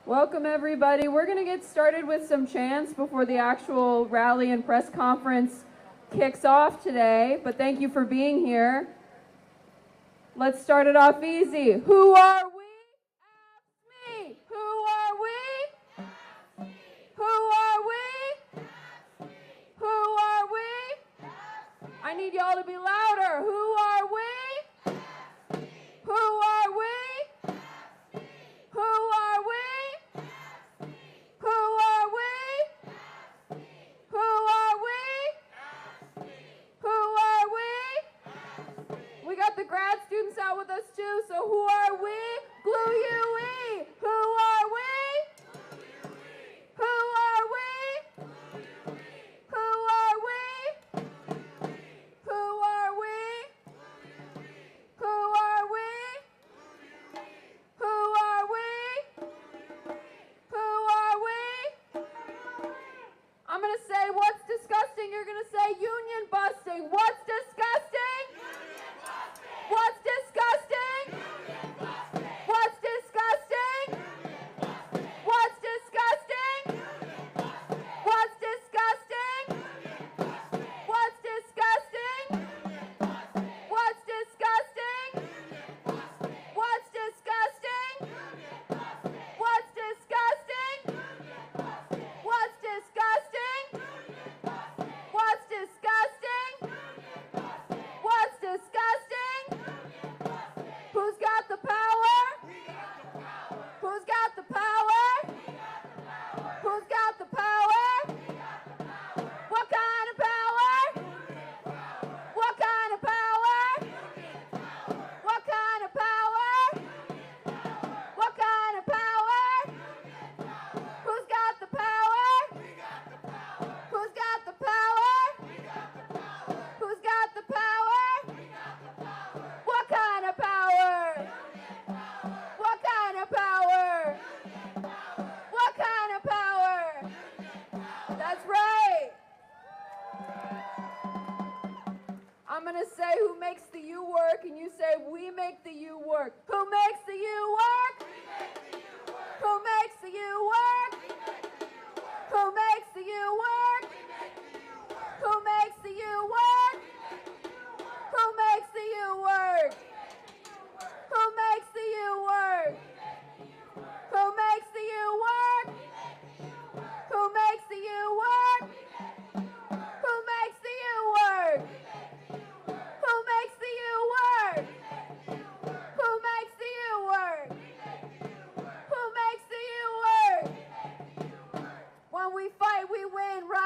Welcome, everybody. We're going to get started with some chants before the actual rally and press conference kicks off today, but thank you for being here. Let's start it off easy. Who are we? Ask me. Who are we? Ask me. Who are we? Ask me. Who are we? Ask me. I need y'all to be louder. Who are we? Ask me. Who are we? Ask me. Who are we? Ask me. Who are we? Ask me. Who are we? Ask me. Who are we? Ask me. We got the grad students out with us too, so who are we? Glue UE. Who are we? Who are we? Who are we? Who are we? Who are we? Who are we? Who are we? I'm going to say what's disgusting. You're going to say union busting. What's disgusting? What's disgusting? What's disgusting? What's disgusting? What's disgusting? What's disgusting? What's disgusting? What's disgusting? What's disgusting? What's disgusting? What's disgusting? What's disgusting? Who's got the power? Who's got the power? Who's got the power? What kind of power? What kind of power? What kind of power? What kind of power? Who's got the power? Who's got the power? Who's got the power? What kind of power? What kind of power? What kind of power? That's right. I'm going to say who makes the U work, and you say we make the U work. Who makes the U work? Who makes the U work? Who makes the U work? Who makes the U work? Who makes the U work? Who makes the U work? Who makes the U work? Who makes the U work? Who makes the U work? Who makes the U work? Who makes the U work? Who makes the U work? When we fight, we win, right?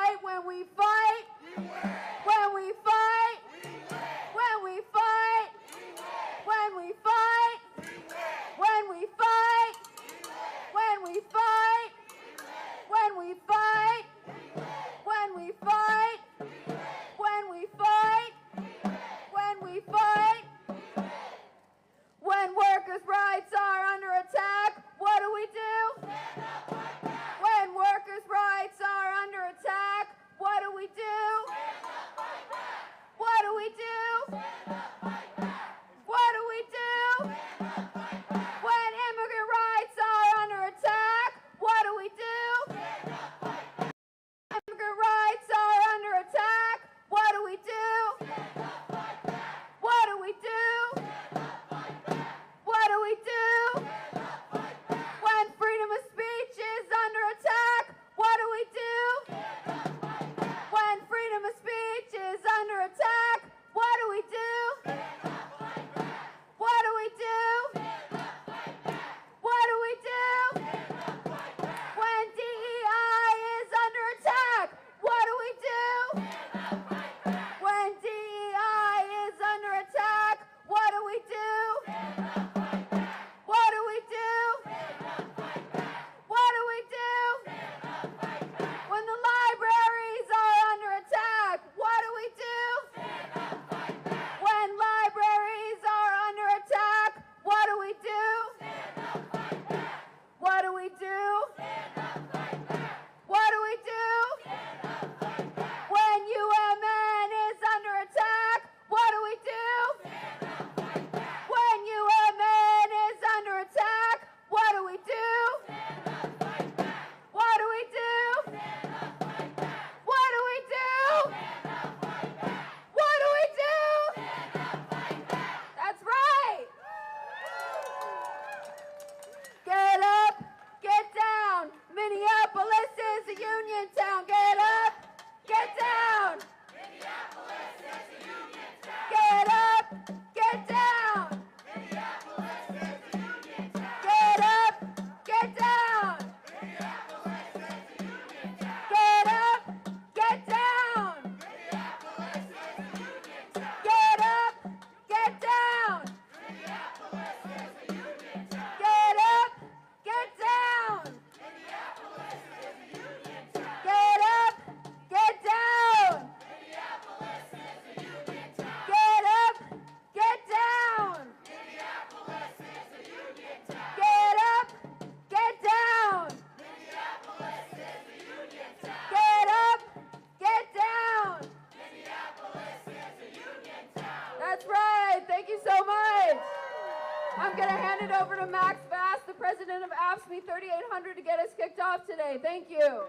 I'm going to hand it over to Max Bass, the president of AFSCME 3800, to get us kicked off today. Thank you.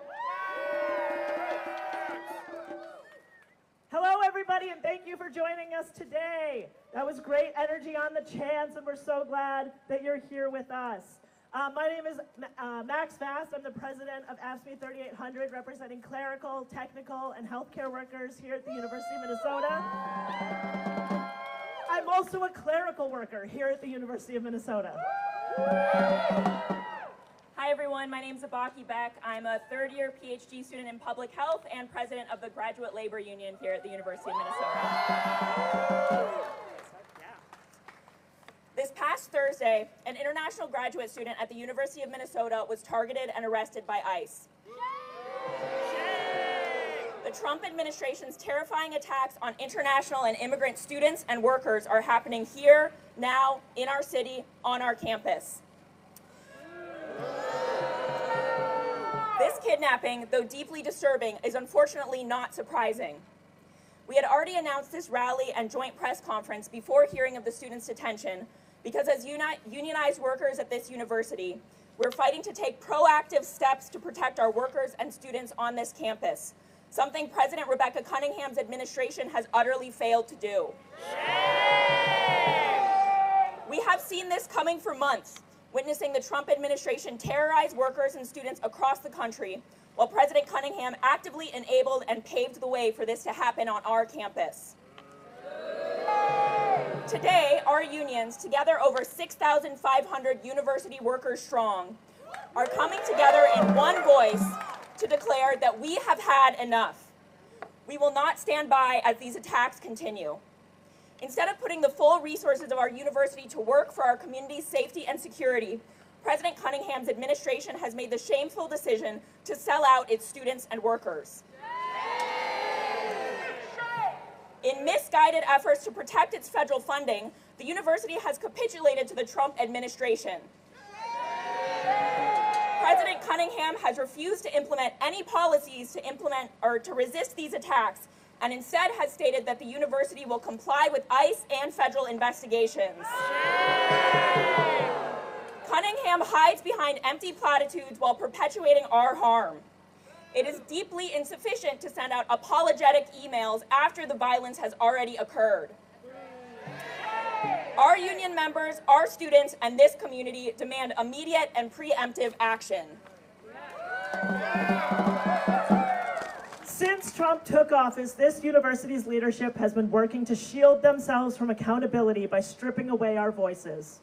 Hello, everybody, and thank you for joining us today. That was great energy on the chants, and we're so glad that you're here with us. My name is Max Fast. I'm the president of AFSCME 3800, representing clerical, technical, and healthcare workers here at the University of Minnesota. I'm also a clerical worker here at the University of Minnesota. Hi everyone, my name is Abaki Beck. I'm a third-year PhD student in public health and president of the Graduate Labor Union here at the University of Minnesota. This past Thursday, an international graduate student at the University of Minnesota was targeted and arrested by ICE. The Trump administration's terrifying attacks on international and immigrant students and workers are happening here, now, in our city, on our campus. This kidnapping, though deeply disturbing, is unfortunately not surprising. We had already announced this rally and joint press conference before hearing of the students' detention, because as unionized workers at this university, we're fighting to take proactive steps to protect our workers and students on this campus, something President Rebecca Cunningham's administration has utterly failed to do. We have seen this coming for months, witnessing the Trump administration terrorize workers and students across the country, while President Cunningham actively enabled and paved the way for this to happen on our campus. Today, our unions, together over 6,500 university workers strong, are coming together in one voice to declare that we have had enough. We will not stand by as these attacks continue. Instead of putting the full resources of our university to work for our community's safety and security, President Cunningham's administration has made the shameful decision to sell out its students and workers. In misguided efforts to protect its federal funding, the university has capitulated to the Trump administration. President Cunningham has refused to implement any policies to resist these attacks, and instead has stated that the university will comply with ICE and federal investigations. Cunningham hides behind empty platitudes while perpetuating our harm. It is deeply insufficient to send out apologetic emails after the violence has already occurred. Our union members, our students, and this community demand immediate and preemptive action. Since Trump took office, this university's leadership has been working to shield themselves from accountability by stripping away our voices.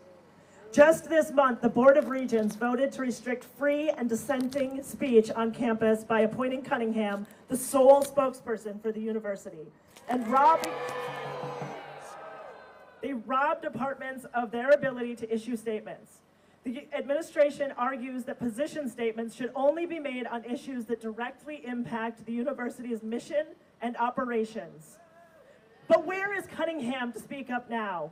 Just this month, the Board of Regents voted to restrict free and dissenting speech on campus by appointing Cunningham the sole spokesperson for the university. And they robbed departments of their ability to issue statements. The administration argues that position statements should only be made on issues that directly impact the university's mission and operations. But where is Cunningham to speak up now?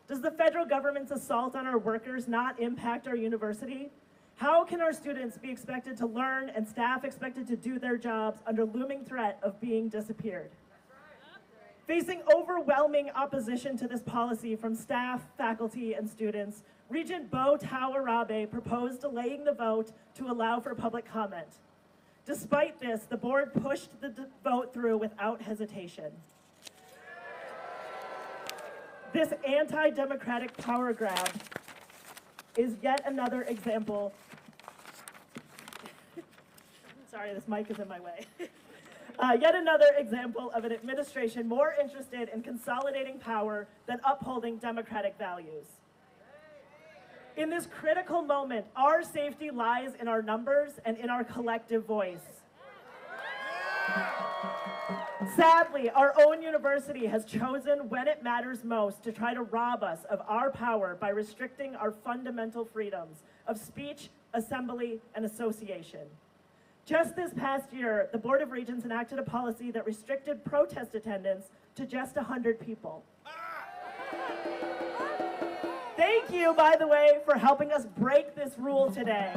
Does the federal government's assault on our workers not impact our university? How can our students be expected to learn and staff expected to do their jobs under looming threat of being disappeared? Facing overwhelming opposition to this policy from staff, faculty, and students, Regent Bo Tawarabe proposed delaying the vote to allow for public comment. Despite this, the board pushed the vote through without hesitation. This anti-democratic power grab is yet another example. Sorry, this mic is in my way. Yet another example of an administration more interested in consolidating power than upholding democratic values. In this critical moment, our safety lies in our numbers and in our collective voice. Sadly, our own university has chosen when it matters most to try to rob us of our power by restricting our fundamental freedoms of speech, assembly, and association. Just this past year, the Board of Regents enacted a policy that restricted protest attendance to just 100 people. Thank you, by the way, for helping us break this rule today.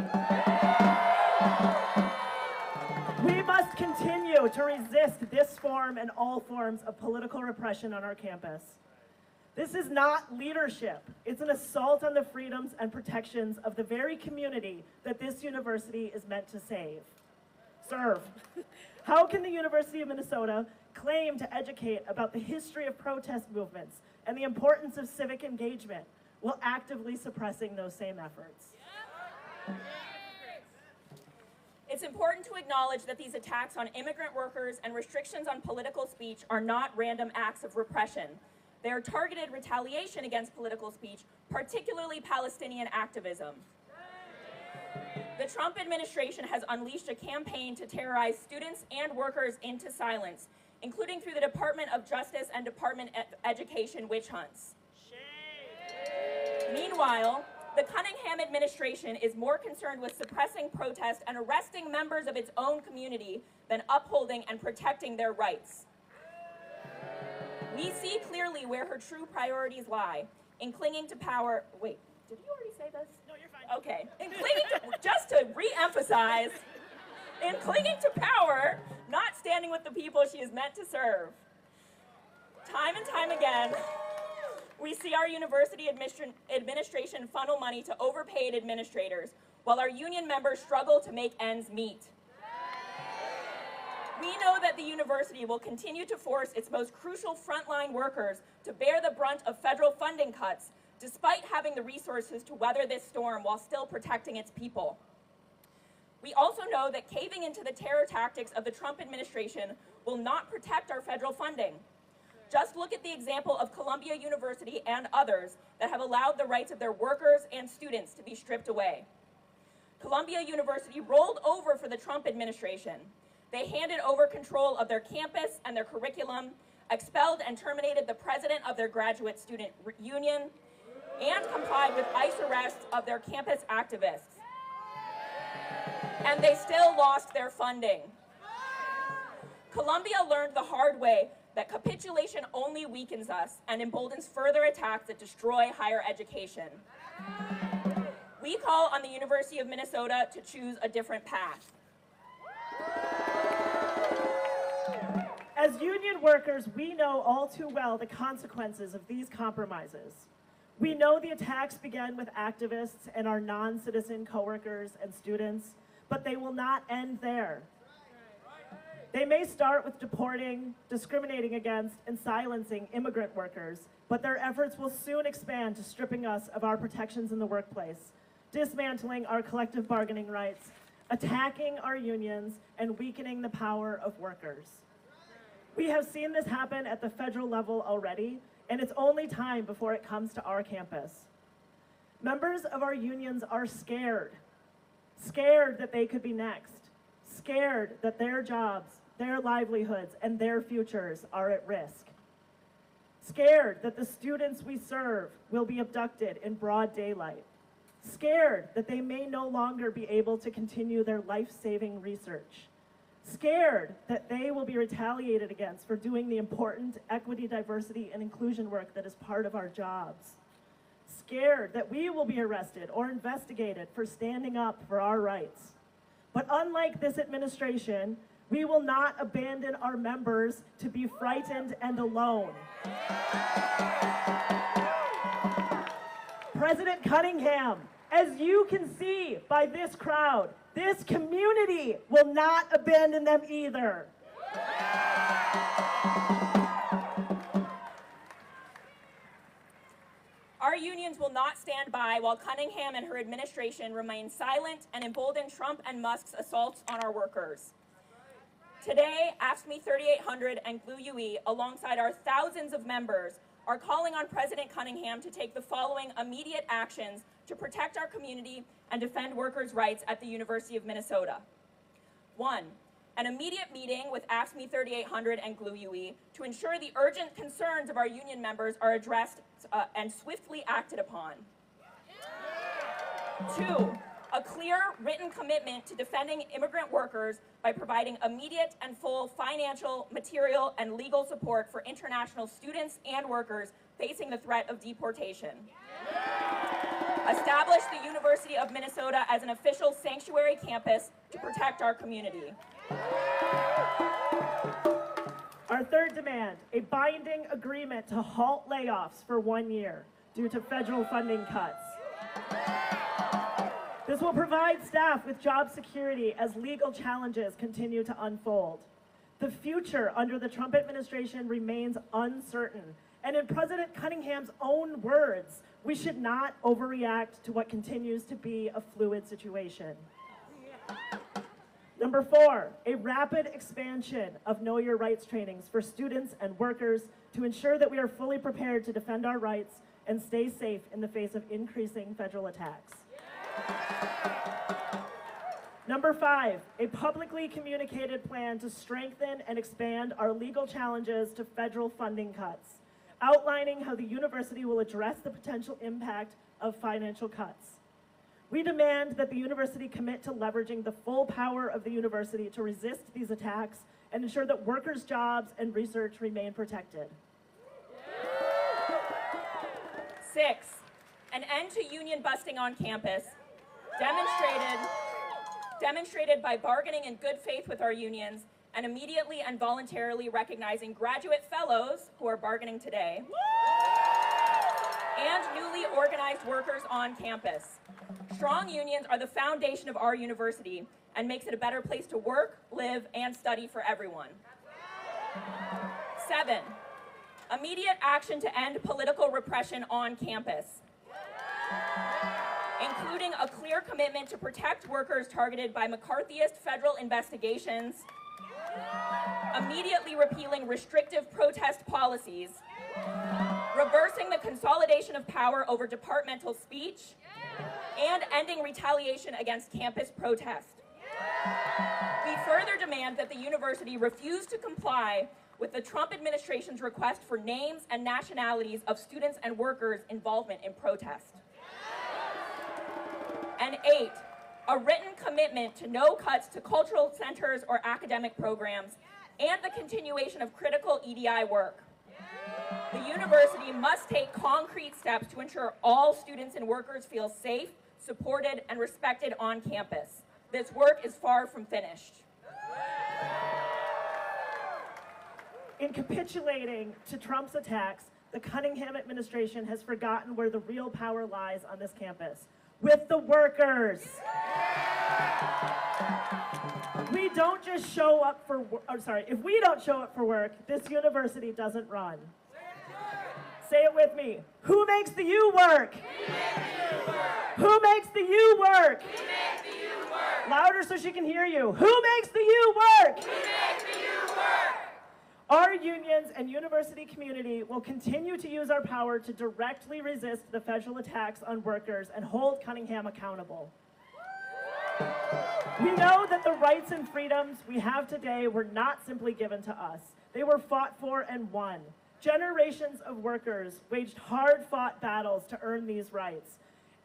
We must continue to resist this form and all forms of political repression on our campus. This is not leadership. It's an assault on the freedoms and protections of the very community that this university is meant to serve. How can the University of Minnesota claim to educate about the history of protest movements and the importance of civic engagement while actively suppressing those same efforts? It's important to acknowledge that these attacks on immigrant workers and restrictions on political speech are not random acts of repression. They are targeted retaliation against political speech, particularly Palestinian activism. The Trump administration has unleashed a campaign to terrorize students and workers into silence, including through the Department of Justice and Department of Education witch hunts. Meanwhile, the Cunningham administration is more concerned with suppressing protest and arresting members of its own community than upholding and protecting their rights. We see clearly where her true priorities lie, in clinging to power. Wait, did you already say this? No, you're fine. Okay. In clinging to, just to re-emphasize, in clinging to power, not standing with the people she is meant to serve. Time and time again, we see our university administration funnel money to overpaid administrators, while our union members struggle to make ends meet. We know that the university will continue to force its most crucial frontline workers to bear the brunt of federal funding cuts, despite having the resources to weather this storm while still protecting its people. We also know that caving into the terror tactics of the Trump administration will not protect our federal funding. Just look at the example of Columbia University and others that have allowed the rights of their workers and students to be stripped away. Columbia University rolled over for the Trump administration. They handed over control of their campus and their curriculum, expelled and terminated the president of their graduate student union, and complied with ICE arrests of their campus activists. And they still lost their funding. Columbia learned the hard way that capitulation only weakens us and emboldens further attacks that destroy higher education. We call on the University of Minnesota to choose a different path. As union workers, we know all too well the consequences of these compromises. We know the attacks began with activists and our non-citizen coworkers and students, but they will not end there. They may start with deporting, discriminating against, and silencing immigrant workers, but their efforts will soon expand to stripping us of our protections in the workplace, dismantling our collective bargaining rights, attacking our unions, and weakening the power of workers. We have seen this happen at the federal level already, and it's only time before it comes to our campus. Members of our unions are scared that they could be next, scared that their jobs, their livelihoods, and their futures are at risk, scared that the students we serve will be abducted in broad daylight, scared that they may no longer be able to continue their life-saving research, scared that they will be retaliated against for doing the important equity, diversity, and inclusion work that is part of our jobs, scared that we will be arrested or investigated for standing up for our rights. But unlike this administration, we will not abandon our members to be frightened and alone. President Cunningham, as you can see by this crowd, this community will not abandon them either. Our unions will not stand by while Cunningham and her administration remain silent and embolden Trump and Musk's assaults on our workers. Today, AFSCME 3800 and GLUE UE, alongside our thousands of members, are calling on President Cunningham to take the following immediate actions to protect our community and defend workers' rights at the University of Minnesota. 1, an immediate meeting with AFSCME 3800 and GLUE UE to ensure the urgent concerns of our union members are addressed and swiftly acted upon. 2, a clear written commitment to defending immigrant workers by providing immediate and full financial, material, and legal support for international students and workers facing the threat of deportation. Establish the University of Minnesota as an official sanctuary campus to protect our community. Our third demand, a binding agreement to halt layoffs for 1 year due to federal funding cuts. This will provide staff with job security as legal challenges continue to unfold. The future under the Trump administration remains uncertain, and in President Cunningham's own words, we should not overreact to what continues to be a fluid situation. Number 4, a rapid expansion of Know Your Rights trainings for students and workers to ensure that we are fully prepared to defend our rights and stay safe in the face of increasing federal attacks. Number 5, a publicly communicated plan to strengthen and expand our legal challenges to federal funding cuts, outlining how the university will address the potential impact of financial cuts. We demand that the university commit to leveraging the full power of the university to resist these attacks and ensure that workers' jobs and research remain protected. 6, an end to union busting on campus, demonstrated by bargaining in good faith with our unions and immediately and voluntarily recognizing graduate fellows who are bargaining today and newly organized workers on campus. Strong unions are the foundation of our university and makes it a better place to work, live, and study for everyone. 7, immediate action to end political repression on campus, including a clear commitment to protect workers targeted by McCarthyist federal investigations, immediately repealing restrictive protest policies, reversing the consolidation of power over departmental speech, and ending retaliation against campus protest. We further demand that the university refuse to comply with the Trump administration's request for names and nationalities of students and workers' involvement in protest. And 8, a written commitment to no cuts to cultural centers or academic programs and the continuation of critical EDI work. The university must take concrete steps to ensure all students and workers feel safe, supported, and respected on campus. This work is far from finished. In capitulating to Trump's attacks, the Cunningham administration has forgotten where the real power lies on this campus. With the workers. We don't just show up for if we don't show up for work, this university doesn't run. Say it with me. Who makes the U work? Who makes the U work? Louder so she can hear you. Who makes the U work? Our unions and university community will continue to use our power to directly resist the federal attacks on workers and hold Cunningham accountable. We know that the rights and freedoms we have today were not simply given to us. They were fought for and won. Generations of workers waged hard-fought battles to earn these rights.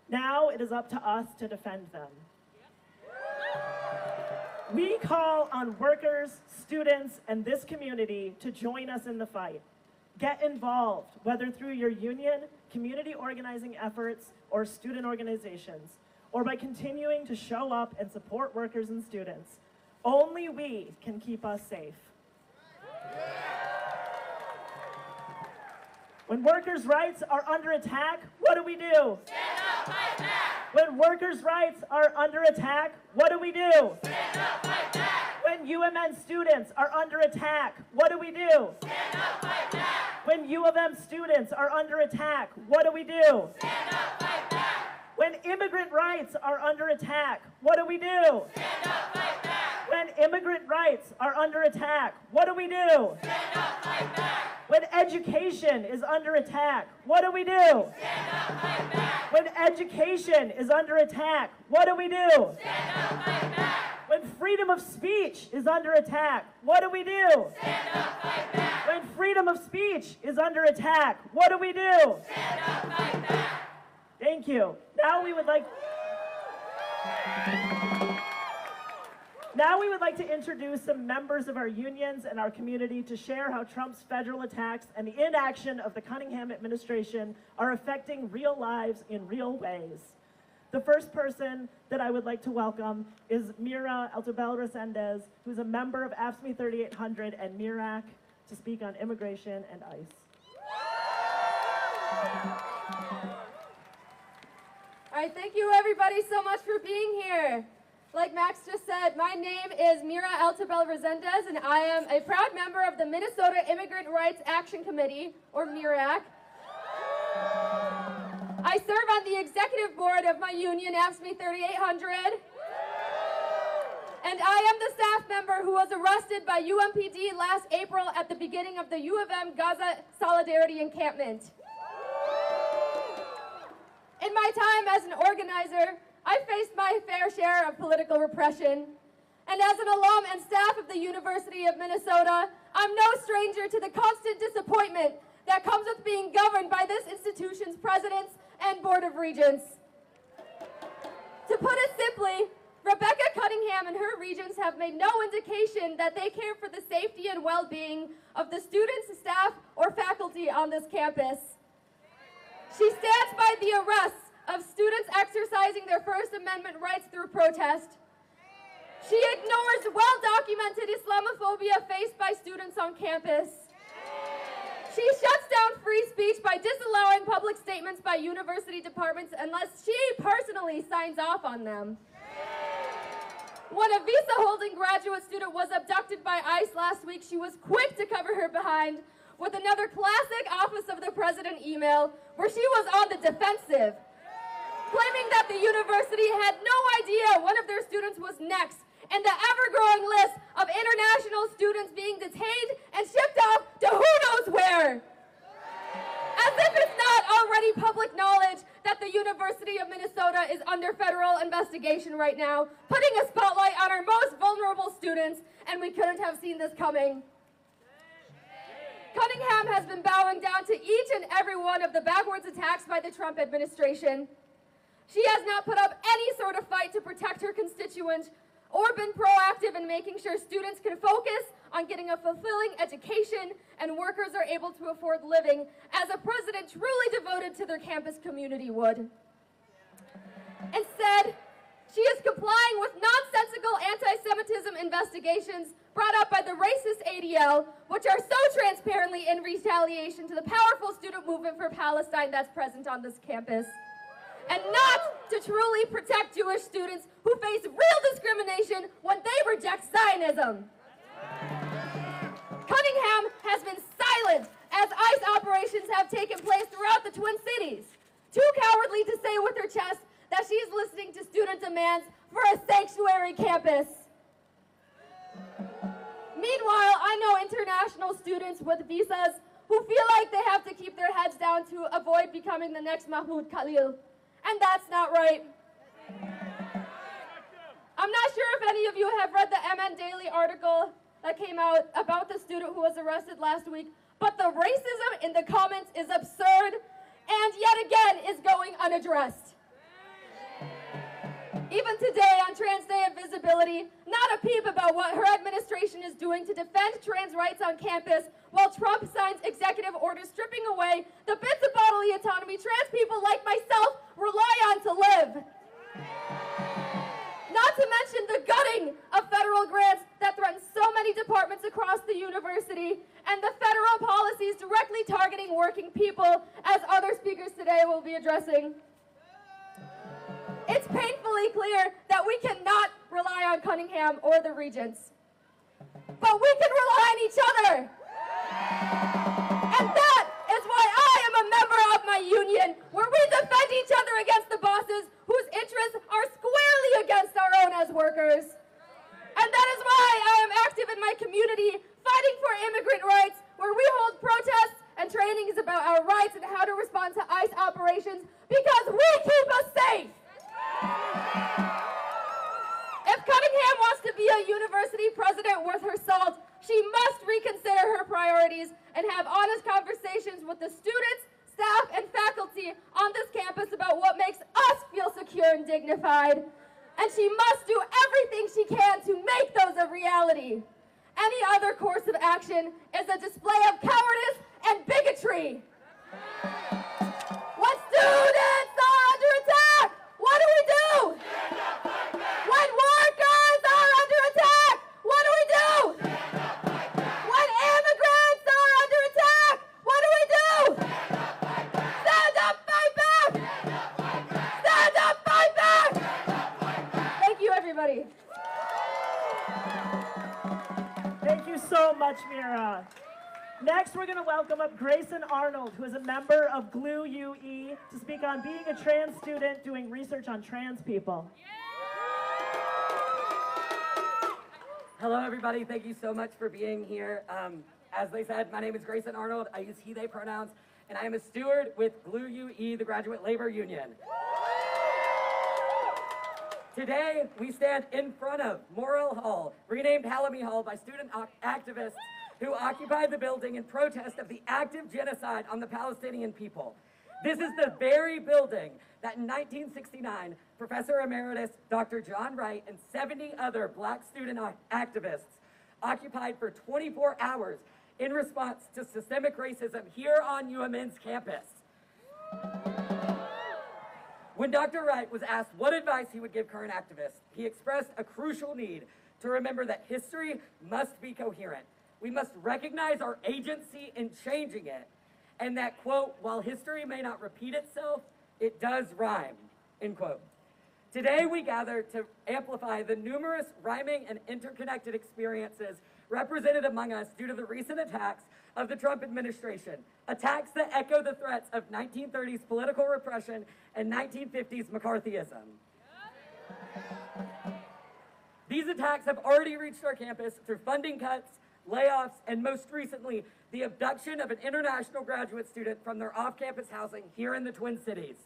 Now it is up to us to defend them. We call on workers, students, and this community to join us in the fight. Get involved, whether through your union, community organizing efforts, or student organizations, or by continuing to show up and support workers and students. Only we can keep us safe. When workers' rights are under attack, what do we do? Stand up, fight back! When workers' rights are under attack, what do we do? Stand up, fight back! When UMN students are under attack, what do we do? Stand up, fight back! When U of M students are under attack, what do we do? Stand up, fight back! When immigrant rights are under attack, what do we do? Stand up, fight back! When immigrant rights are under attack, what do we do? Stand up, fight back! When education is under attack, what do we do? Stand up, fight back! When education is under attack, what do we do? Stand up, fight back! When freedom of speech is under attack, what do we do? Stand up, fight back! When freedom of speech is under attack, what do we do? Stand up, fight back! Thank you. Now we would like to introduce some members of our unions and our community to share how Trump's federal attacks and the inaction of the Cunningham administration are affecting real lives in real ways. The first person that I would like to welcome is Mira Altobel Resendez, who's a member of AFSCME 3800 and MIRAC. to speak on immigration and ICE. All right, thank you everybody so much for being here. Like Max just said, my name is Mira Altabel Resendez, and I am a proud member of the Minnesota Immigrant Rights Action Committee, or MIRAC. I serve on the executive board of my union, AFSCME 3800. And I am the staff member who was arrested by UMPD last April at the beginning of the U of M Gaza Solidarity Encampment. In my time as an organizer, I faced my fair share of political repression. And as an alum and staff of the University of Minnesota, I'm no stranger to the constant disappointment that comes with being governed by this institution's presidents and Board of Regents. To put it simply, Rebecca Cunningham and her regents have made no indication that they care for the safety and well-being of the students, staff, or faculty on this campus. She stands by the arrests of students exercising their First Amendment rights through protest. She ignores well-documented Islamophobia faced by students on campus. She shuts down free speech by disallowing public statements by university departments unless she personally signs off on them. When a visa-holding graduate student was abducted by ICE last week, she was quick to cover her behind with another classic Office of the President email where she was on the defensive, claiming that the university had no idea one of their students was next in the ever-growing list of international students being detained and shipped off to who knows where. As if it's not already public knowledge that the University of Minnesota is under federal investigation right now, putting a spotlight on our most vulnerable students, and we couldn't have seen this coming. Cunningham has been bowing down to each and every one of the backwards attacks by the Trump administration. She has not put up any sort of fight to protect her constituents or been proactive in making sure students can focus on getting a fulfilling education and workers are able to afford living as a president truly devoted to their campus community would. Instead, she is complying with nonsensical anti-Semitism investigations brought up by the racist ADL, which are so transparently in retaliation to the powerful student movement for Palestine that's present on this campus, and not to truly protect Jewish students who face real discrimination when they reject Zionism. Cunningham has been silent as ICE operations have taken place throughout the Twin Cities, too cowardly to say with her chest that she's listening to student demands for a sanctuary campus. Meanwhile, I know international students with visas who feel like they have to keep their heads down to avoid becoming the next Mahmoud Khalil. And that's not right. I'm not sure if any of you have read the MN Daily article that came out about the student who was arrested last week, but the racism in the comments is absurd and yet again is going unaddressed. Even today on Trans Day of Visibility, not a peep about what her administration is doing to defend trans rights on campus while Trump signs executive orders stripping away the bits of bodily autonomy trans people like myself rely on to live. Not to mention the gutting of federal grants that threaten so many departments across the university and the federal policies directly targeting working people, as other speakers today will be addressing. It's painfully clear that we cannot rely on Cunningham or the regents, but we can rely on each other. And that is why I am a member of my union, where we defend each other against the bosses whose interests are squarely against our own as workers. And that is why I am active in my community, fighting for immigrant rights, where we hold protests and trainings about our rights and how to respond to ICE operations, because we keep us safe. If Cunningham wants to be a university president worth her salt, she must reconsider her priorities and have honest conversations with the students, staff, and faculty on this campus about what makes us feel secure and dignified. And she must do everything she can to make those a reality. Any other course of action is a display of cowardice and bigotry. When students are under attack, what do? When workers are under attack, what do? When immigrants Mira. Next, we're going to welcome up Grayson Arnold, who is a member of GLUE UE, to speak on being a trans student doing research on trans people. Hello, everybody. Thank you so much for being here. As they said, my name is Grayson Arnold. I use he, they pronouns, and I am a steward with GLUE UE, the Graduate Labor Union. Today, we stand in front of Morrill Hall, renamed Halloumi Hall by student activists who occupied the building in protest of the active genocide on the Palestinian people. This is the very building that in 1969, Professor Emeritus Dr. John Wright and 70 other black student activists occupied for 24 hours in response to systemic racism here on UMN's campus. When Dr. Wright was asked what advice he would give current activists, he expressed a crucial need to remember that history must be coherent. We must recognize our agency in changing it, and that, quote, while history may not repeat itself, it does rhyme, end quote. Today we gather to amplify the numerous rhyming and interconnected experiences represented among us due to the recent attacks of the Trump administration, attacks that echo the threats of 1930s political repression and 1950s McCarthyism. These attacks have already reached our campus through funding cuts, layoffs, and most recently, the abduction of an international graduate student from their off-campus housing here in the Twin Cities.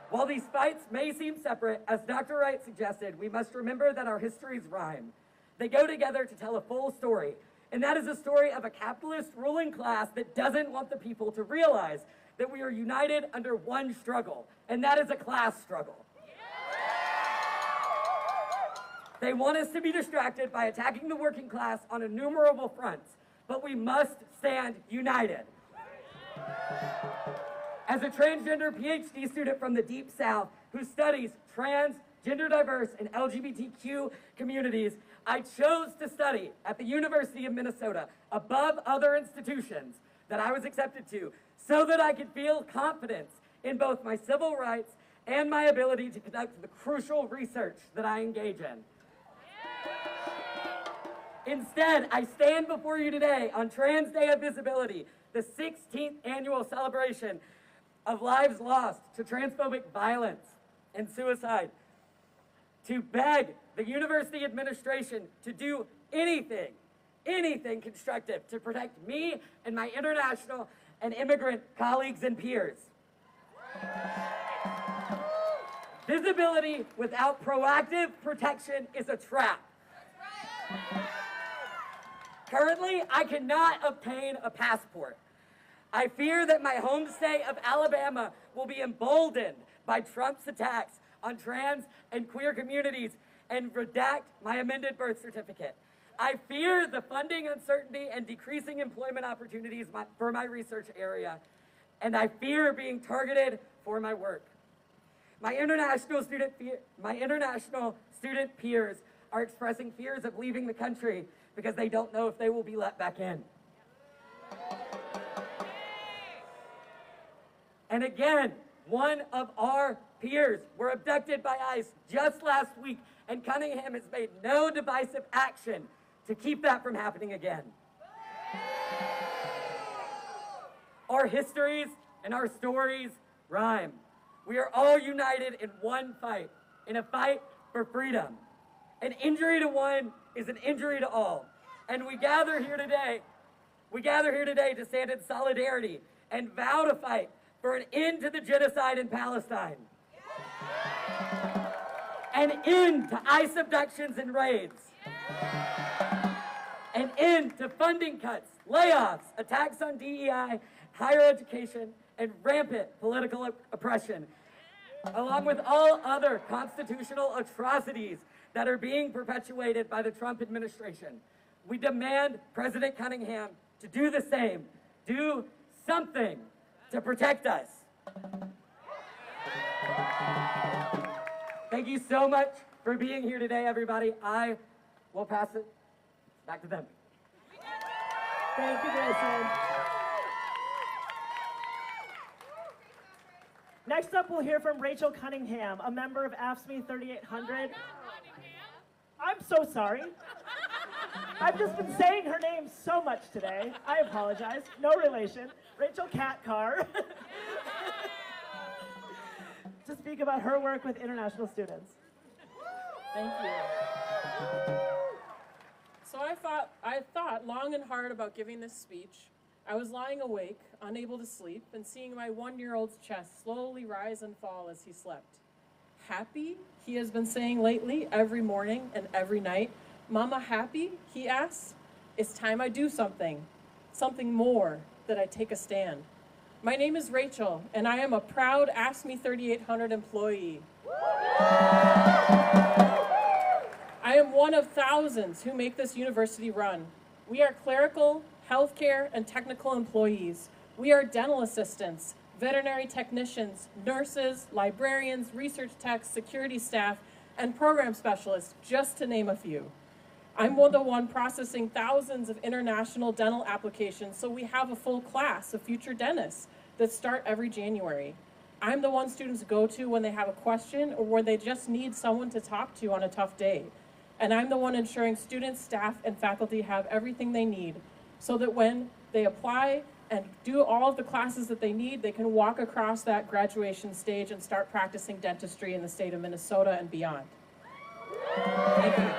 While these fights may seem separate, as Dr. Wright suggested, we must remember that our histories rhyme. They go together to tell a full story, and that is a story of a capitalist ruling class that doesn't want the people to realize that we are united under one struggle, and that is a class struggle. They want us to be distracted by attacking the working class on innumerable fronts, but we must stand united. As a transgender PhD student from the Deep South who studies trans, gender diverse, and LGBTQ communities, I chose to study at the University of Minnesota above other institutions that I was accepted to so that I could feel confidence in both my civil rights and my ability to conduct the crucial research that I engage in. Instead, I stand before you today on Trans Day of Visibility, the 16th annual celebration of lives lost to transphobic violence and suicide, to beg the university administration to do anything constructive to protect me and my international and immigrant colleagues and peers. Visibility without proactive protection is a trap. Currently, I cannot obtain a passport. I fear that my home state of Alabama will be emboldened by Trump's attacks on trans and queer communities and redact my amended birth certificate. I fear the funding uncertainty and decreasing employment opportunities for my research area, and I fear being targeted for my work. My international student peers are expressing fears of leaving the country because they don't know if they will be let back in. And again, one of our peers were abducted by ICE just last week, and Cunningham has made no divisive action to keep that from happening again. Our histories and our stories rhyme. We are all united in one fight, in a fight for freedom. An injury to one is an injury to all. And we gather here today to stand in solidarity and vow to fight for an end to the genocide in Palestine. An end to ICE abductions and raids. An end to funding cuts, layoffs, attacks on DEI, higher education, and rampant political oppression, along with all other constitutional atrocities that are being perpetuated by the Trump administration. We demand President Cunningham to do the same, do something to protect us. Thank you so much for being here today, everybody. I will pass it back to them. Thank you, Grayson. Next up, we'll hear from Rachel Cunningham, a member of AFSCME 3800. I'm so sorry. I've just been saying her name so much today. I apologize. No relation. Rachel Catkar. To speak about her work with international students. Thank you. So I thought long and hard about giving this speech. I was lying awake, unable to sleep, and seeing my 1-year-old's chest slowly rise and fall as he slept. Happy, he has been saying lately, every morning and every night. Mama happy, he asks. It's time I do something more, that I take a stand. My name is Rachel, and I am a proud Ask Me 3800 employee. I am one of thousands who make this university run. We are clerical, healthcare, and technical employees. We are dental assistants, veterinary technicians, nurses, librarians, research techs, security staff, and program specialists, just to name a few. I'm the one processing thousands of international dental applications, so we have a full class of future dentists that start every January. I'm the one students go to when they have a question or when they just need someone to talk to on a tough day. And I'm the one ensuring students, staff, and faculty have everything they need so that when they apply and do all of the classes that they need, they can walk across that graduation stage and start practicing dentistry in the state of Minnesota and beyond. Thank you.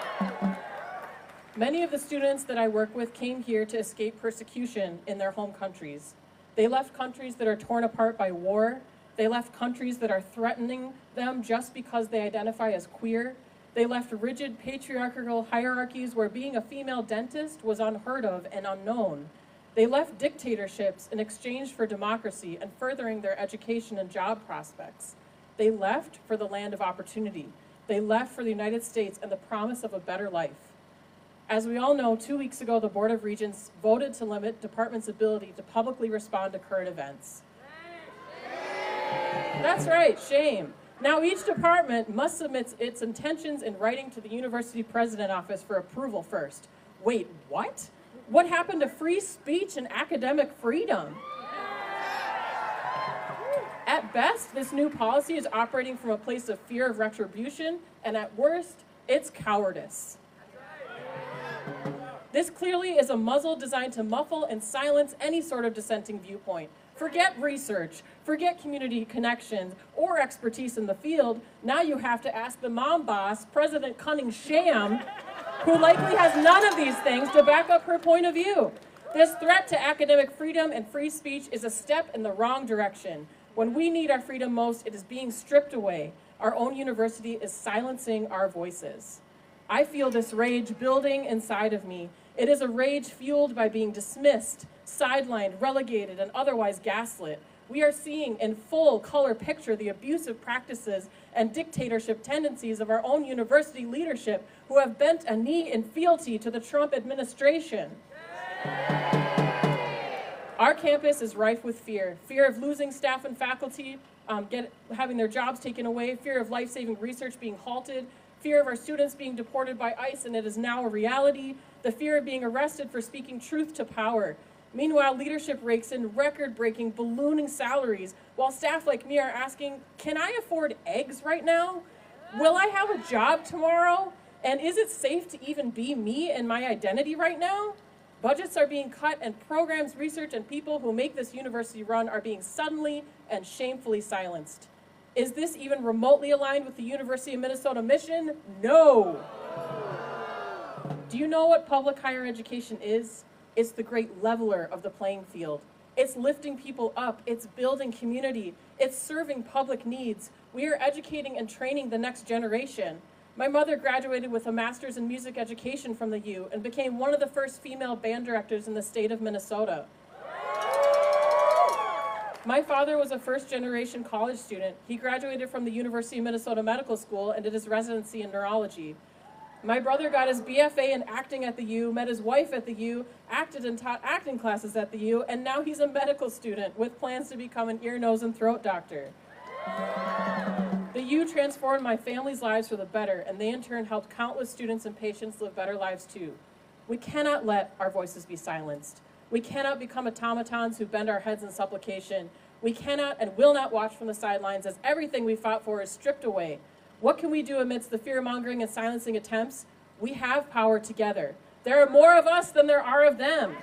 Many of the students that I work with came here to escape persecution in their home countries. They left countries that are torn apart by war. They left countries that are threatening them just because they identify as queer. They left rigid patriarchal hierarchies where being a female dentist was unheard of and unknown. They left dictatorships in exchange for democracy and furthering their education and job prospects. They left for the land of opportunity. They left for the United States and the promise of a better life. As we all know, 2 weeks ago, the Board of Regents voted to limit departments' ability to publicly respond to current events. That's right, shame. Now each department must submit its intentions in writing to the University President Office for approval first. Wait, what? What happened to free speech and academic freedom? At best, this new policy is operating from a place of fear of retribution, and at worst, it's cowardice. This clearly is a muzzle designed to muffle and silence any sort of dissenting viewpoint. Forget research, forget community connections, or expertise in the field. Now you have to ask the mom boss, President Cunningham, who likely has none of these things to back up her point of view. This threat to academic freedom and free speech is a step in the wrong direction. When we need our freedom most, it is being stripped away. Our own university is silencing our voices. I feel this rage building inside of me. It is a rage fueled by being dismissed, sidelined, relegated, and otherwise gaslit. We are seeing in full color picture the abusive practices and dictatorship tendencies of our own university leadership who have bent a knee in fealty to the Trump administration. Our campus is rife with fear. Fear of losing staff and faculty, having their jobs taken away, fear of life-saving research being halted, fear of our students being deported by ICE, and it is now a reality, the fear of being arrested for speaking truth to power. Meanwhile, leadership rakes in record-breaking, ballooning salaries, while staff like me are asking, can I afford eggs right now? Will I have a job tomorrow? And is it safe to even be me and my identity right now? Budgets are being cut, and programs, research, and people who make this university run are being suddenly and shamefully silenced. Is this even remotely aligned with the University of Minnesota mission? No. Do you know what public higher education is? It's the great leveler of the playing field. It's lifting people up. It's building community. It's serving public needs. We are educating and training the next generation. My mother graduated with a master's in music education from the U and became one of the first female band directors in the state of Minnesota. My father was a first-generation college student. He graduated from the University of Minnesota Medical School and did his residency in neurology. My brother got his BFA in acting at the U, met his wife at the U, acted and taught acting classes at the U, and now he's a medical student with plans to become an ear, nose, and throat doctor. The U transformed my family's lives for the better, and they in turn helped countless students and patients live better lives too. We cannot let our voices be silenced. We cannot become automatons who bend our heads in supplication. We cannot and will not watch from the sidelines as everything we fought for is stripped away. What can we do amidst the fear-mongering and silencing attempts? We have power together. There are more of us than there are of them.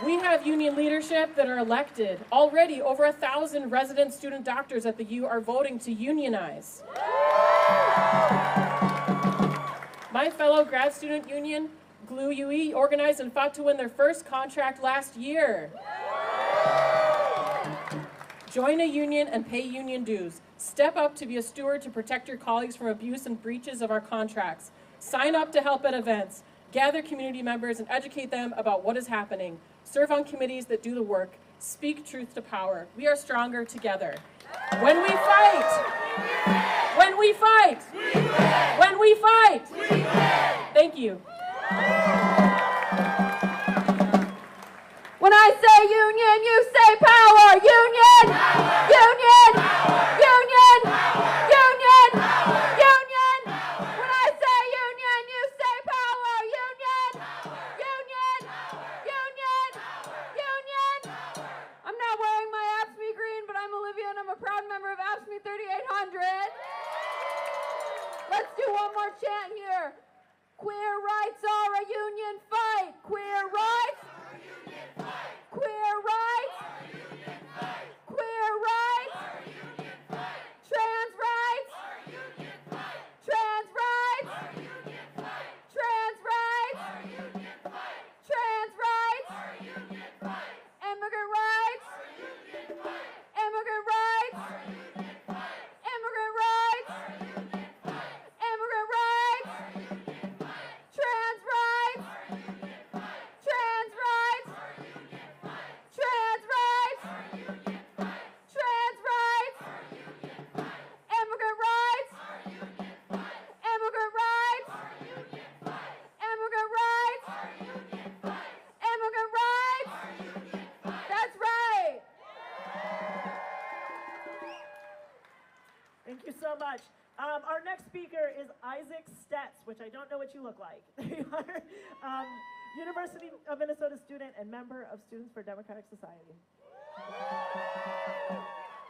We have union leadership that are elected. Already, over 1,000 resident student doctors at the U are voting to unionize. My fellow grad student union, GLUE UE, organized and fought to win their first contract last year. Join a union and pay union dues. Step up to be a steward to protect your colleagues from abuse and breaches of our contracts. Sign up to help at events. Gather community members and educate them about what is happening. Serve on committees that do the work. Speak truth to power. We are stronger together. When we fight, when we fight, when we fight. Thank you. When I say union, you say power. Union! Union! Union! Union! Union! When I say union, you say power. Union! Union! Union! Union! I'm not wearing my AFSCME green, but I'm Olivia and I'm a proud member of AFSCME 3800. Let's do one more chant here. Queer rights are a union fight. Queer rights. Queer rights. Queer rights. Trans rights. Trans rights. Trans rights. Trans rights. Immigrant rights. Immigrant rights. Immigrant rights. Immigrant rights. Trans rights. Trans rights. Trans rights. Trans rights. Immigrant rights. Immigrant rights. Immigrant rights. Immigrant rights. That's right. Thank you so much. Our next speaker is Isaac Stetz, which I don't know what you look like. There you are. University of Minnesota student and member of Students for Democratic Society.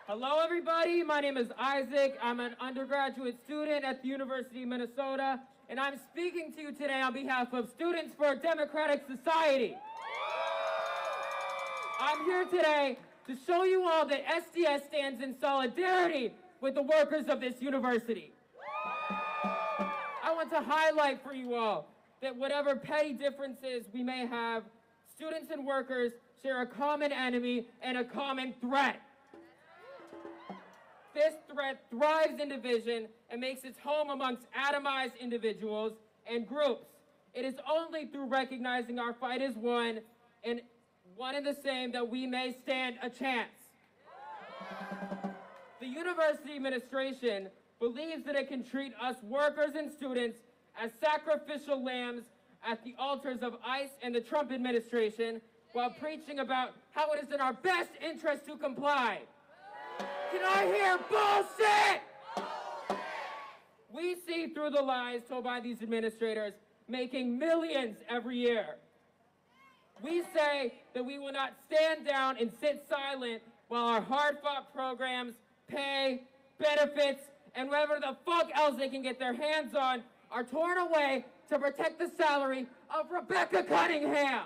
Hello, everybody. My name is Isaac. I'm an undergraduate student at the University of Minnesota, and I'm speaking to you today on behalf of Students for Democratic Society. I'm here today to show you all that SDS stands in solidarity with the workers of this university. I want to highlight for you all that whatever petty differences we may have, students and workers share a common enemy and a common threat. This threat thrives in division and makes its home amongst atomized individuals and groups. It is only through recognizing our fight is one and the same that we may stand a chance. The university administration believes that it can treat us workers and students as sacrificial lambs at the altars of ICE and the Trump administration while preaching about how it is in our best interest to comply. Can I hear bullshit? We see through the lies told by these administrators making millions every year. We say that we will not stand down and sit silent while our hard-fought programs, pay, benefits, and whatever the fuck else they can get their hands on are torn away to protect the salary of Rebecca Cunningham.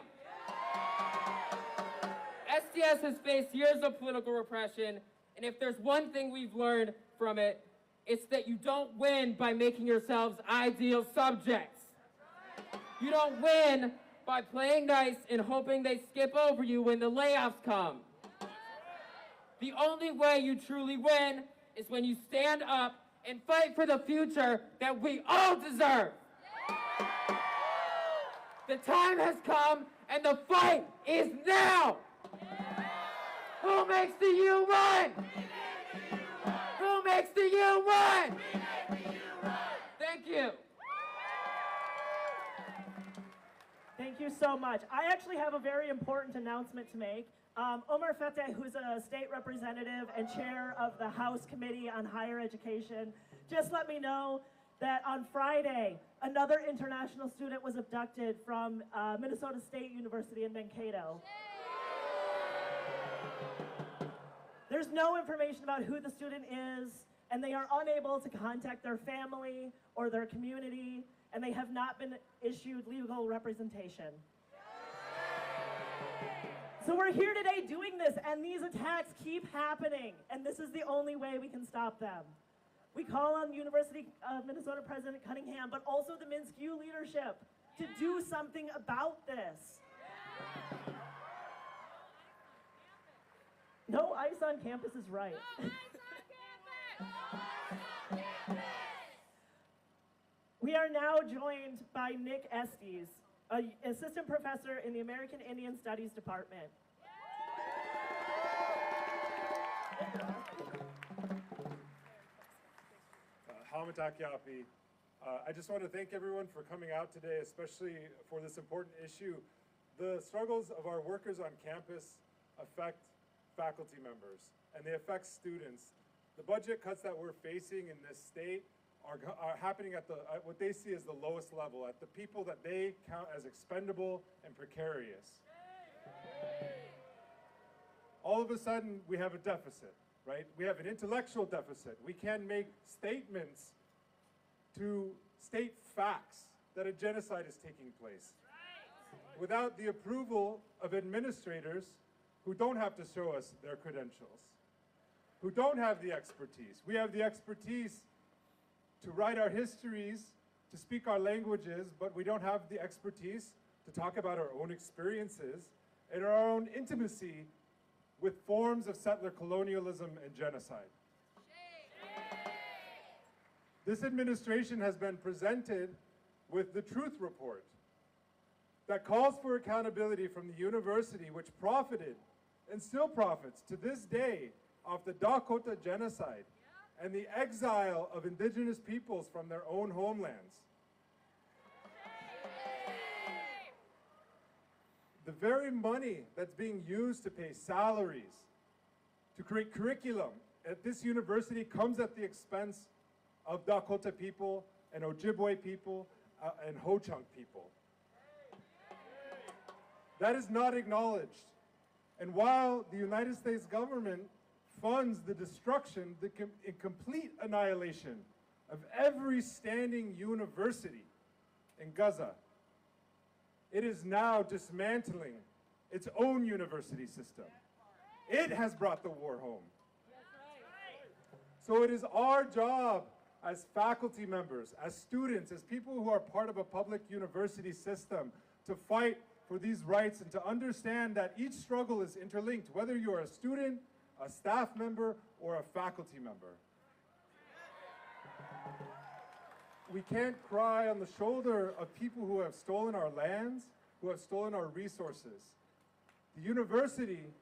SDS has faced years of political repression, and if there's one thing we've learned from it, it's that you don't win by making yourselves ideal subjects. You don't win by playing nice and hoping they skip over you when the layoffs come. The only way you truly win is when you stand up and fight for the future that we all deserve. The time has come and the fight is now. Who makes the U run? Who makes the U run? Thank you. Thank you so much. I actually have a very important announcement to make. Omar Fateh, who's a state representative and chair of the House Committee on Higher Education, just let me know that on Friday, another international student was abducted from Minnesota State University in Mankato. There's no information about who the student is, and they are unable to contact their family or their community. and they have not been issued legal representation. So we're here today doing this, and these attacks keep happening, and this is the only way we can stop them. We call on University of Minnesota President Cunningham, but also the MnSCU leadership to do something about this. No ice on campus is right. We are now joined by Nick Estes, an assistant professor in the American Indian Studies Department. Hamatakyapi. I just want to thank everyone for coming out today, especially for this important issue. The struggles of our workers on campus affect faculty members, and they affect students. The budget cuts that we're facing in this state are happening at what they see as the lowest level, at the people that they count as expendable and precarious. All of a sudden, we have a deficit, right? We have an intellectual deficit. We can make statements to state facts that a genocide is taking place without the approval of administrators who don't have to show us their credentials, who don't have the expertise. We have the expertise to write our histories, to speak our languages, but we don't have the expertise to talk about our own experiences and our own intimacy with forms of settler colonialism and genocide. This administration has been presented with the Truth Report that calls for accountability from the university, which profited and still profits to this day off the Dakota genocide and the exile of indigenous peoples from their own homelands. The very money that's being used to pay salaries, to create curriculum at this university comes at the expense of Dakota people and Ojibwe people and Ho-Chunk people. That is not acknowledged. And while the United States government funds the destruction, the complete annihilation of every standing university in Gaza, it is now dismantling its own university system. It has brought the war home. So it is our job as faculty members, as students, as people who are part of a public university system to fight for these rights and to understand that each struggle is interlinked, whether you're a student, a staff member, or a faculty member. We can't cry on the shoulder of people who have stolen our lands, who have stolen our resources. The university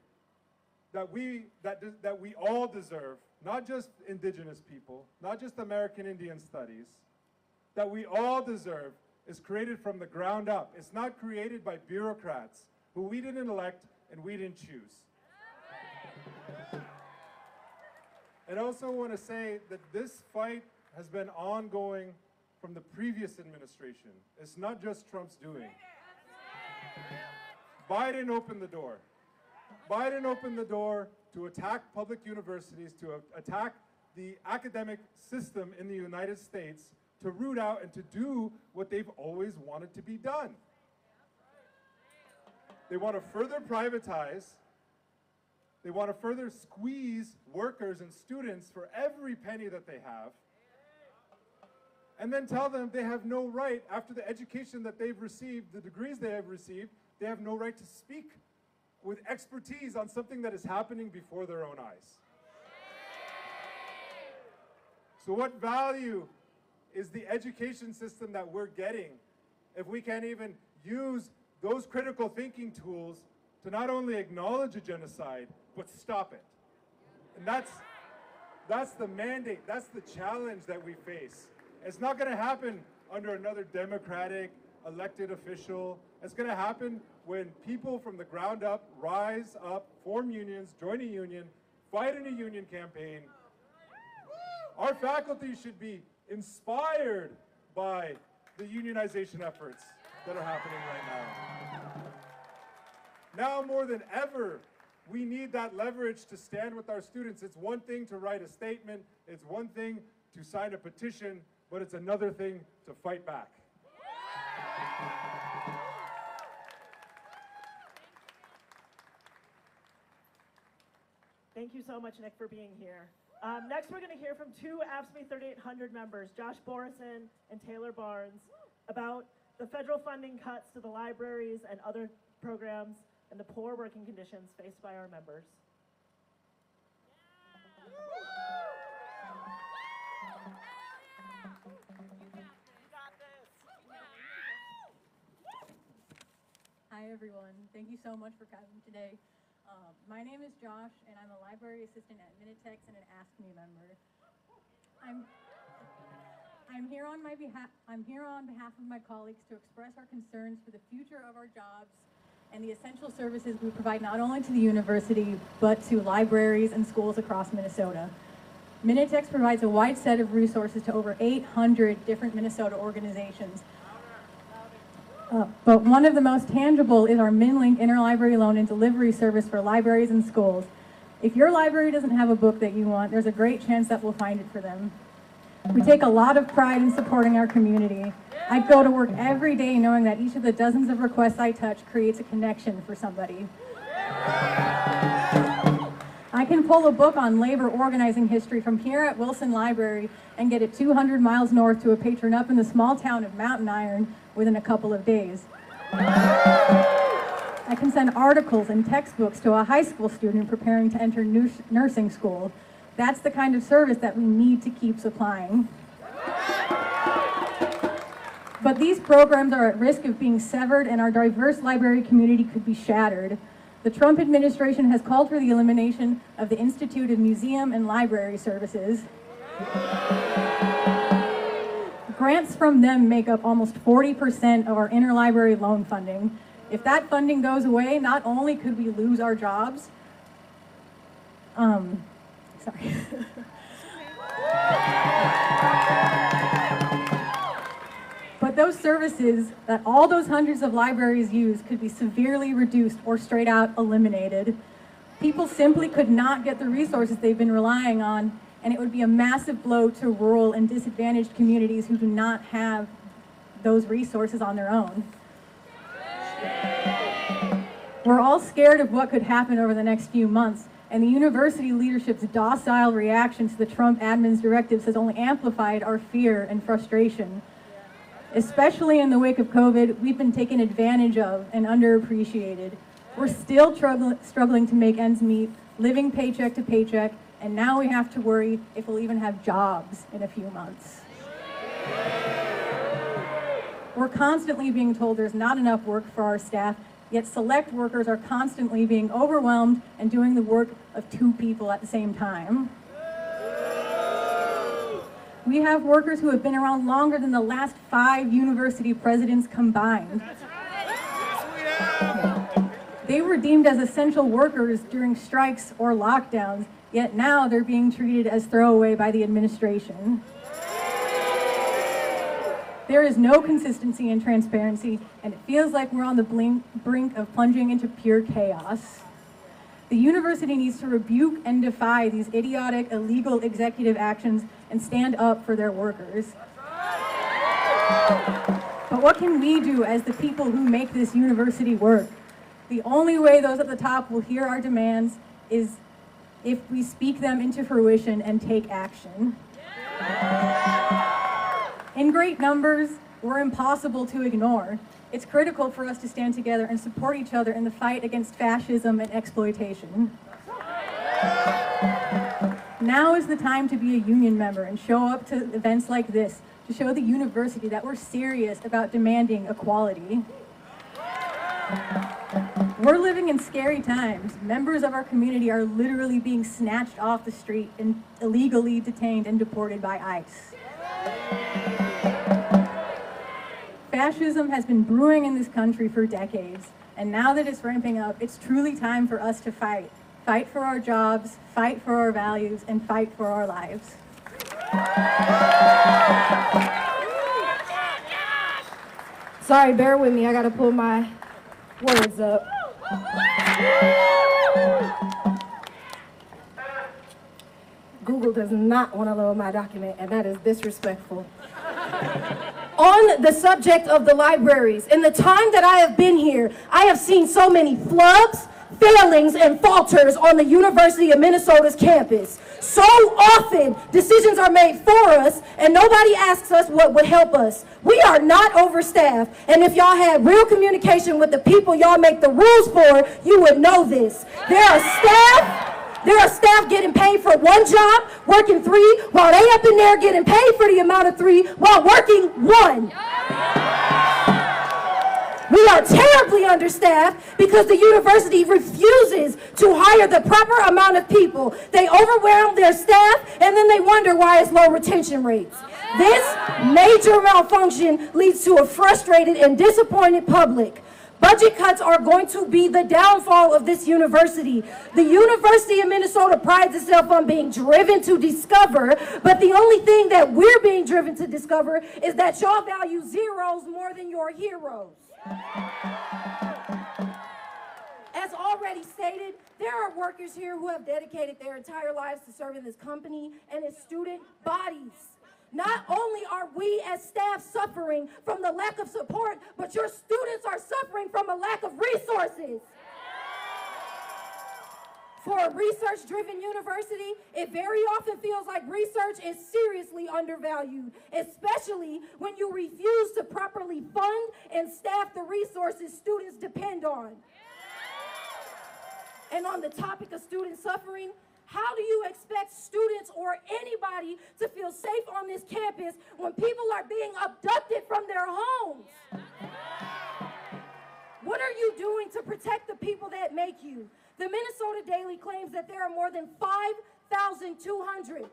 that we all deserve, not just indigenous people, not just American Indian Studies, that we all deserve is created from the ground up. It's not created by bureaucrats who we didn't elect and we didn't choose. And I also want to say that this fight has been ongoing from the previous administration. It's not just Trump's doing. Biden opened the door. Biden opened the door to attack public universities, to attack the academic system in the United States, to root out and to do what they've always wanted to be done. They want to further privatize. They want to further squeeze workers and students for every penny that they have, and then tell them they have no right, after the education that they've received, the degrees they have received, they have no right to speak with expertise on something that is happening before their own eyes. So what value is the education system that we're getting if we can't even use those critical thinking tools to not only acknowledge a genocide, but stop it? And that's the mandate, that's the challenge that we face. It's not gonna happen under another democratic elected official. It's gonna happen when people from the ground up rise up, form unions, join a union, fight in a union campaign. Our faculty should be inspired by the unionization efforts that are happening right now. Now more than ever, we need that leverage to stand with our students. It's one thing to write a statement, it's one thing to sign a petition, but it's another thing to fight back. Thank you so much, Nick, for being here. Next, we're going to hear from two AFSCME 3800 members, Josh Borison and Taylor Barnes, about the federal funding cuts to the libraries and other programs and the poor working conditions faced by our members. Hi everyone, thank you so much for coming today. My name is Josh and I'm a library assistant at Minneapolis-St and an Ask Me member. I'm here on behalf of my colleagues to express our concerns for the future of our jobs and the essential services we provide not only to the university but to libraries and schools across Minnesota. Minneapolis provides a wide set of resources to over 800 different Minnesota organizations. But one of the most tangible is our MinLink interlibrary loan and delivery service for libraries and schools. If your library doesn't have a book that you want, there's a great chance that we'll find it for them. We take a lot of pride in supporting our community. I go to work every day knowing that each of the dozens of requests I touch creates a connection for somebody. I can pull a book on labor organizing history from here at Wilson Library and get it 200 miles north to a patron up in the small town of Mountain Iron within a couple of days. I can send articles and textbooks to a high school student preparing to enter nursing school. That's the kind of service that we need to keep supplying. But these programs are at risk of being severed and our diverse library community could be shattered. The Trump administration has called for the elimination of the Institute of Museum and Library Services. Grants from them make up almost 40% of our interlibrary loan funding. If that funding goes away, not only could we lose our jobs, but those services that all those hundreds of libraries use could be severely reduced or straight out eliminated. People simply could not get the resources they've been relying on, and it would be a massive blow to rural and disadvantaged communities who do not have those resources on their own. We're all scared of what could happen over the next few months, and the university leadership's docile reaction to the Trump admin's directives has only amplified our fear and frustration. Especially in the wake of COVID, we've been taken advantage of and underappreciated. We're still struggling to make ends meet, living paycheck to paycheck, and now we have to worry if we'll even have jobs in a few months. We're constantly being told there's not enough work for our staff, yet select workers are constantly being overwhelmed and doing the work of 2 people at the same time. We have workers who have been around longer than the last 5 university presidents combined. They were deemed as essential workers during strikes or lockdowns, yet now they're being treated as throwaway by the administration. There is no consistency and transparency, and it feels like we're on the brink of plunging into pure chaos. The university needs to rebuke and defy these idiotic, illegal executive actions and stand up for their workers. But what can we do as the people who make this university work? The only way those at the top will hear our demands is if we speak them into fruition and take action. In great numbers, we're impossible to ignore. It's critical for us to stand together and support each other in the fight against fascism and exploitation. Now is the time to be a union member and show up to events like this to show the university that we're serious about demanding equality. We're living in scary times. Members of our community are literally being snatched off the street and illegally detained and deported by ICE. Fascism has been brewing in this country for decades, and now that it's ramping up, it's truly time for us to fight. Fight for our jobs, fight for our values, and fight for our lives. Sorry, bear with me. I gotta pull my words up. Google does not want to load my document, and that is disrespectful. On the subject of the libraries, in the time that I have been here, I have seen so many flubs, failings and falters on the University of Minnesota's campus. So often, decisions are made for us, and nobody asks us what would help us. We are not overstaffed, and if y'all had real communication with the people y'all make the rules for, you would know this. There are staff getting paid for one job, working 3, while they up in there getting paid for the amount of 3 while working 1. We are terribly understaffed because the university refuses to hire the proper amount of people. They overwhelm their staff, and then they wonder why it's low retention rates. This major malfunction leads to a frustrated and disappointed public. Budget cuts are going to be the downfall of this university. The University of Minnesota prides itself on being driven to discover, but the only thing that we're being driven to discover is that y'all value zeros more than your heroes. As already stated, there are workers here who have dedicated their entire lives to serving this company and its student bodies. Not only are we as staff suffering from the lack of support, but your students are suffering from a lack of resources. For a research-driven university, it very often feels like research is seriously undervalued, especially when you refuse to properly fund and staff the resources students depend on. And on the topic of student suffering, how do you expect students or anybody to feel safe on this campus when people are being abducted from their homes? What are you doing to protect the people that make you? The Minnesota Daily claims that there are more than 5,200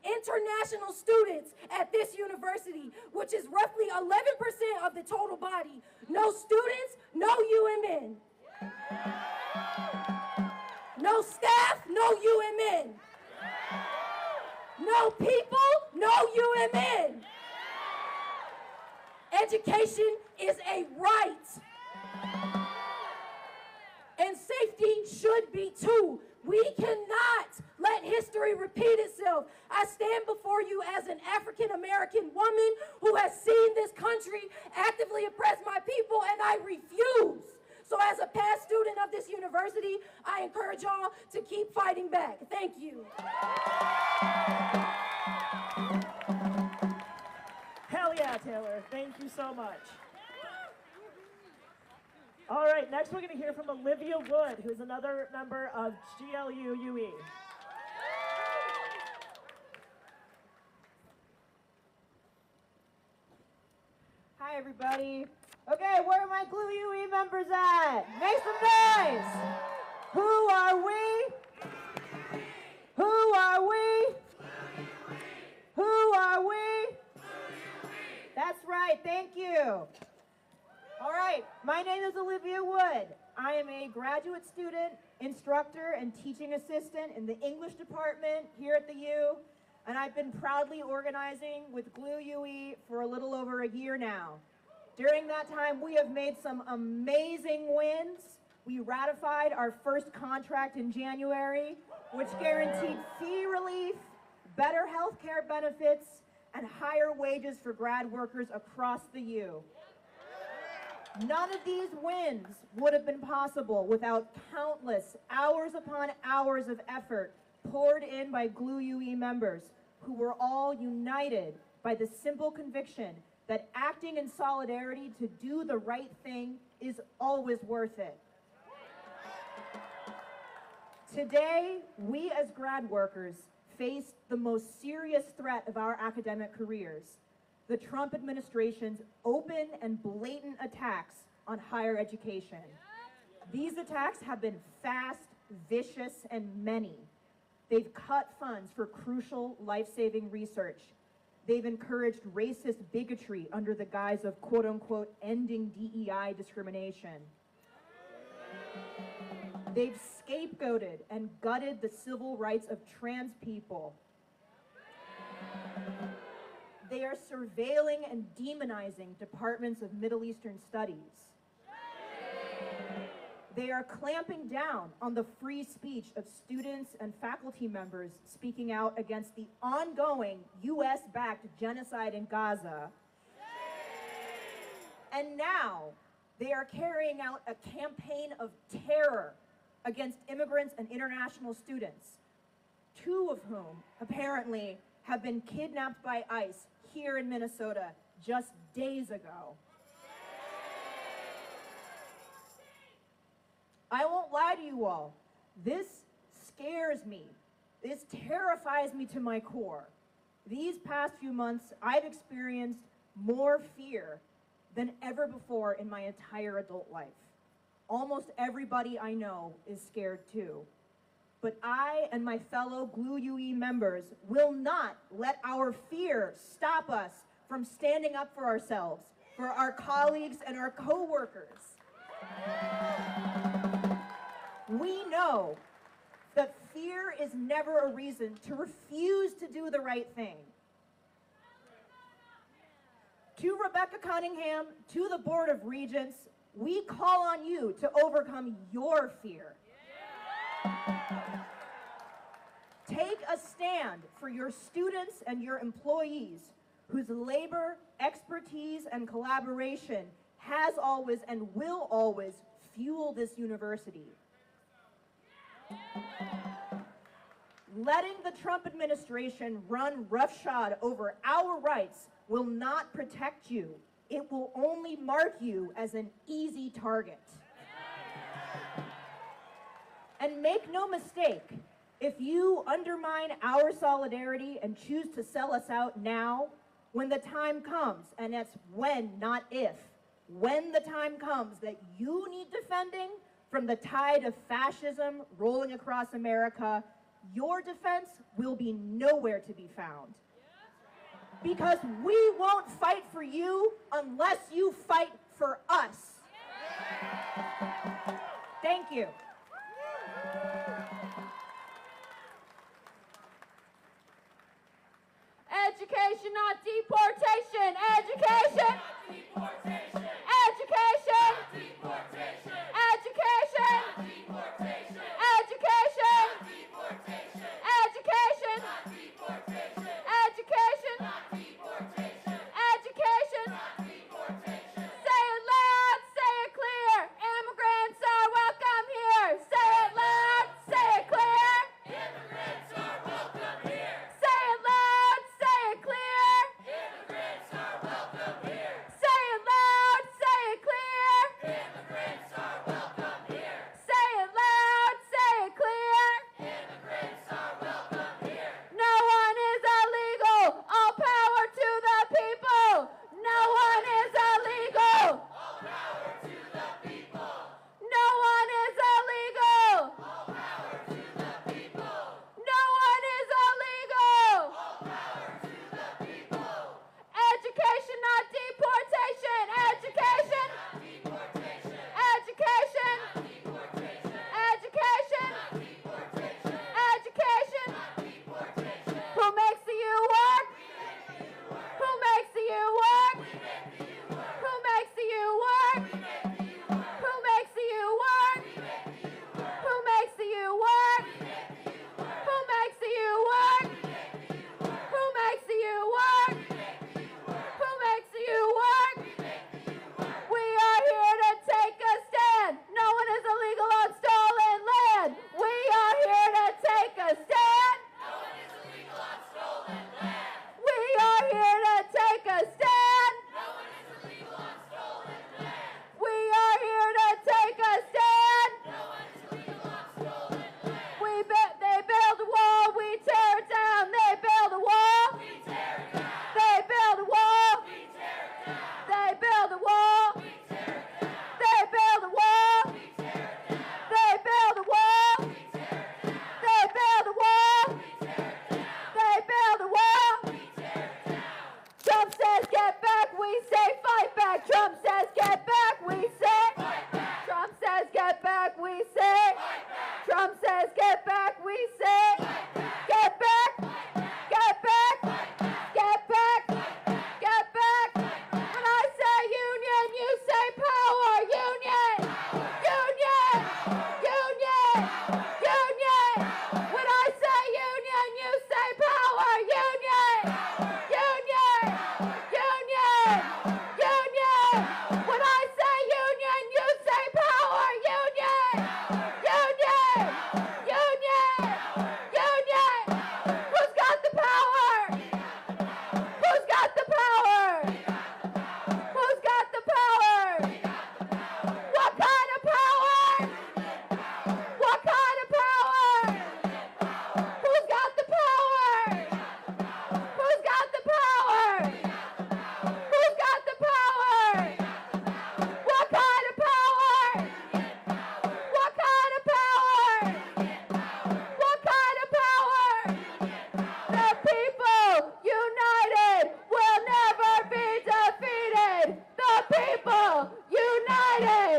international students at this university, which is roughly 11% of the total body. No students, no UMN. No staff, no UMN. No people, no UMN. Education is a right. And safety should be too. We cannot let history repeat itself. I stand before you as an African American woman who has seen this country actively oppress my people, and I refuse. So as a past student of this university, I encourage y'all to keep fighting back. Thank you. Hell yeah, Taylor. Thank you so much. All right, next we're going to hear from Olivia Wood, who's another member of GLU-UE. Hi, everybody. Okay, where are my GLU-UE members at? Make some noise. Who are we? Who are we? Who are we? That's right, thank you. All right, my name is Olivia Wood. I am a graduate student, instructor, and teaching assistant in the English department here at the U, and I've been proudly organizing with GLU-UE for a little over a year now. During that time, we have made some amazing wins. We ratified our first contract in January, which guaranteed fee relief, better health care benefits, and higher wages for grad workers across the U. None of these wins would have been possible without countless hours upon hours of effort poured in by GLU-UE members who were all united by the simple conviction that acting in solidarity to do the right thing is always worth it. Today, we as grad workers face the most serious threat of our academic careers: the Trump administration's open and blatant attacks on higher education. These attacks have been fast, vicious, and many. They've cut funds for crucial life-saving research. They've encouraged racist bigotry under the guise of quote-unquote ending DEI discrimination. They've scapegoated and gutted the civil rights of trans people. They are surveilling and demonizing departments of Middle Eastern studies. They are clamping down on the free speech of students and faculty members speaking out against the ongoing US-backed genocide in Gaza. And now, They are carrying out a campaign of terror against immigrants and international students, 2 of whom apparently have been kidnapped by ICE here in Minnesota just days ago. I won't lie to you all. This scares me. This terrifies me to my core. These past few months, I've experienced more fear than ever before in my entire adult life. Almost everybody I know is scared too. But I and my fellow GLUE UE members will not let our fear stop us from standing up for ourselves, for our colleagues and our co-workers. We know that fear is never a reason to refuse to do the right thing. To Rebecca Cunningham, to the Board of Regents, we call on you to overcome your fear. Take a stand for your students and your employees whose labor, expertise, and collaboration has always and will always fuel this university. Letting the Trump administration run roughshod over our rights will not protect you. It will only mark you as an easy target. And make no mistake, if you undermine our solidarity and choose to sell us out now, when the time comes, and that's when, not if, when the time comes that you need defending from the tide of fascism rolling across America, your defense will be nowhere to be found. Because we won't fight for you unless you fight for us. Thank you. Education, not deportation. Education. Education. Education. Education. Education. Education. Education. Say it loud, say it clear. Immigrants are welcome here.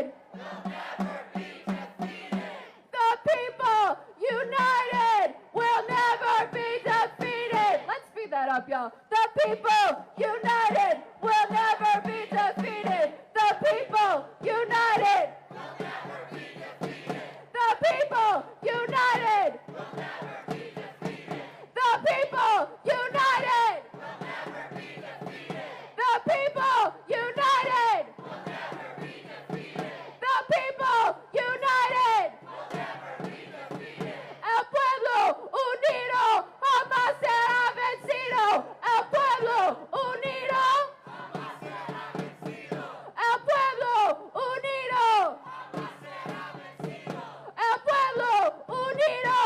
united. The people united will never be defeated. Let's speed that up, y'all. The people united will never be defeated. The people united. The people united. The people united. The people united. The people united. El pueblo unido jamás será vencido. El pueblo unido. El pueblo unido. El pueblo unido.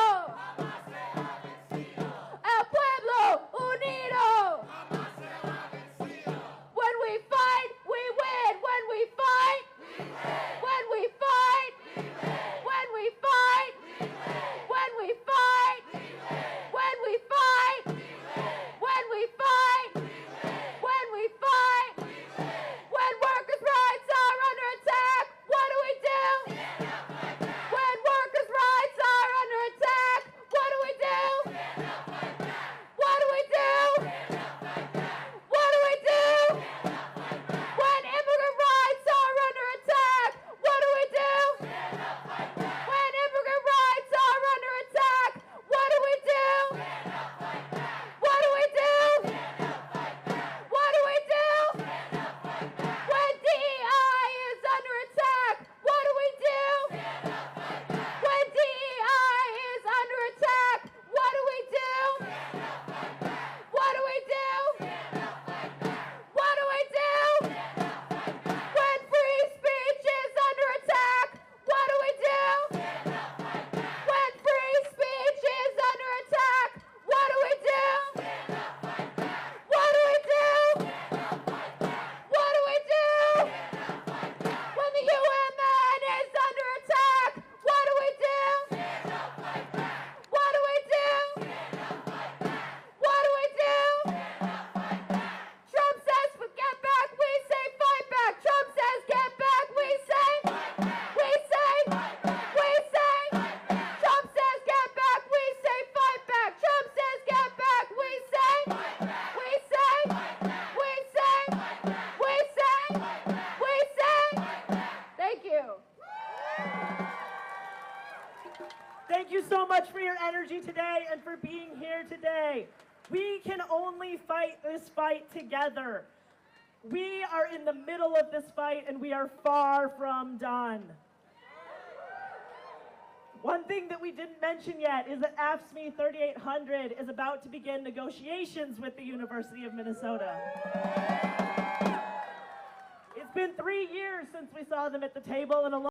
El pueblo unido. When we fight, we win. When we fight, when we fight, when we fight, when we fight, when we fight, when we fight, when we fight, when workers' rights are under attack, what do we do? When workers' rights are under attack, what do we do? What do we do? What do we do? When immigrant rights are under attack, what do we do? When immigrant rights are under attack, what do we do? What do we do? What do we do? When DEI is under attack, what do we do? When DEI is under attack, what do we do? What do we do? What do we do? When free speech is under attack, what do we do? When free speech is under attack, what do we do? What do we do? What do we do? When the UN is under attack, what do we do? What do we do? What do we do? Trump says get back, we say fight back. Trump says get back, we say, we say, we say. Trump says get back, we say fight back. Trump says get back, we say, we say, we say, we say, we say. Thank you. Thank you so much for your energy today and for being here today. We can only fight this fight together. We are in the middle of this fight and we are far from done. One thing that we didn't mention yet is that AFSCME 3800 is about to begin negotiations with the University of Minnesota. It's been 3 years since we saw them at the table, and